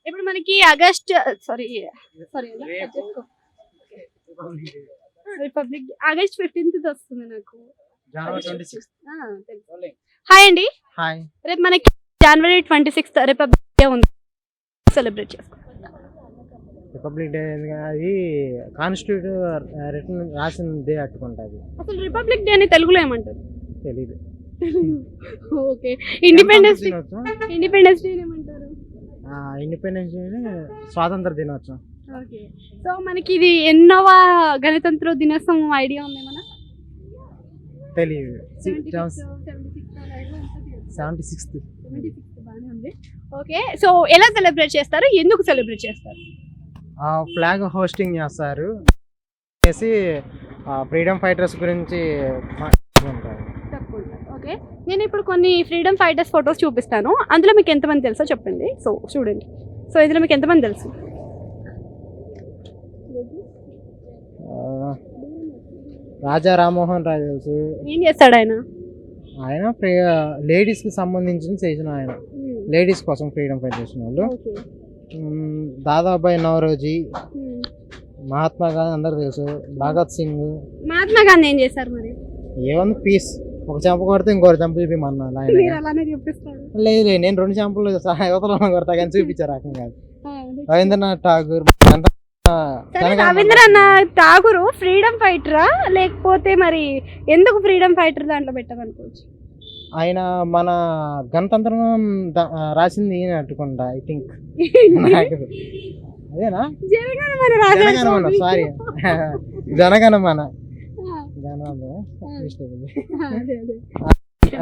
ఇప్పుడు మనకి August sorry sorry republic August 15th వస్తుంది నాకు. జనవరి 26. హాయ్ అండి. హాయ్. రేపు మనకి జనవరి 26th రిపబ్లిక్ డే ఉంది, సెలబ్రేట్ చేసుకుంటాం. రిపబ్లిక్ డే అది కాన్స్టిట్యూట్ రిటర్న్ రాసిన డే అట్టుకుంటుంది. అసలు రిపబ్లిక్ డే అని తెలుగులో ఏమంటారు? తెలీదు. ఓకే. ఇండిపెండెన్స్ డే ఏమంటారు? ఇండిపెండెన్స్ డే స్వాతంత్ర దినోత్సవం. ఓకే. సో మనకి ఇది ఎన్నవ గణతంత్ర దినోత్సవం ఐడియా ఉంది మన? తెలియదు. 76th బాగానే ఉంది. ఓకే. సో ఎలా సెలబ్రేట్ చేస్తారు, ఎందుకు సెలబ్రేట్ చేస్తారు? ఫ్లాగ్ హోస్టింగ్ చేస్తారు చేసి ఫ్రీడమ్ ఫైటర్స్ గురించి మాట్లాడుకుంటారు. ఓకే. నేను ఇప్పుడు కొన్ని ఫ్రీడమ్ ఫైటర్స్ ఫొటోస్ చూపిస్తాను, అందులో మీకు ఎంతమంది తెలుసో చెప్పండి. సో చూడండి. సో ఇందులో మీకు ఎంతమంది తెలుసు? రాజా రామ్మోహన్ రాయ్ తెలుసు. ఏం చేస్తాడు ఆయన? ఆయన లేడీస్ కి సంబంధించిన చేసిన ఆయన లేడీస్ కోసం ఫ్రీడమ్ ఫైట్ చేసిన వాళ్ళు. దాదాబాయి నవరోజీ, మహాత్మా గాంధీ అందరు తెలుసు. భగత్ సింగ్. మహాత్మా గాంధీ ఏం చేశారు మరి? ఏముంది, పీస్. ఒక చెంప కొడితే ఇంకోటి చెంప చూపిమన్నాను ఆయన. లేదు లేదు, నేను 2 చెంపలు యువతలో కొడతా కానీ చూపించే రకం కాదు. రవీంద్రనాథ్ ఠాగూర్. రవీంద్రనాథ్ ఠాగూర్ ఫ్రీడమ్ ఫైటరా, లేకపోతే మరి ఎందుకు ఫ్రీడమ్ ఫైటర్ దాంట్లో పెట్టాలనుకోవచ్చు? ఆయన మన గణతంత్రం రాసింది ఈయన అట్టుకుంటా, ఐ థింక్. అదేనా? జనగణమన, సారీ, జనగణమన.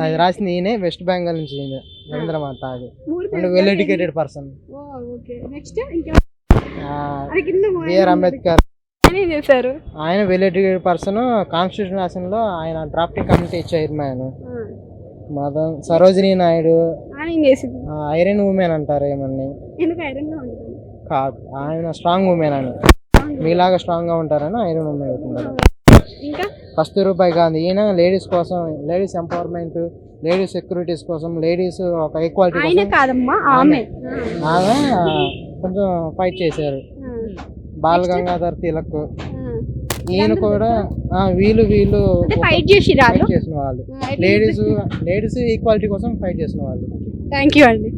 అది రాసింది ఈయనే, వెస్ట్ బెంగాల్ నుంచి ఈయన Rabindranath Tagore. And well educated person. BR Ambedkar ఆయన వెల్ ఎడ్యుకేటెడ్ పర్సన్. కాన్స్టిట్యూషన్ రాసినలో ఆయన drafting committee chairman. Madam Sarojini Naidu iron women అంటారు. ఏమని కాదు, ఆయన స్ట్రాంగ్ ఉమెన్ అని, మీలాగా స్ట్రాంగ్ గా ఉంటారని ఐరన్ ఉమెన్ అవుతున్నారు. కస్తూర్బాయ్ గాంధీ, ఈయన లేడీస్ కోసం, లేడీస్ ఎంపవర్మెంట్, లేడీస్ సెక్యూరిటీస్ కోసం, లేడీస్ ఒక ఈక్వాలిటీ కోసం ఆమె కొంచెం ఫైట్ చేశారు. బాల్ గంగాధర్ తిలక్, ఈయన కూడా వీళ్ళు ఫైట్ చేసిన వాళ్ళు, లేడీస్ ఈక్వాలిటీ కోసం ఫైట్ చేసిన వాళ్ళు. థ్యాంక్ యూ అండి.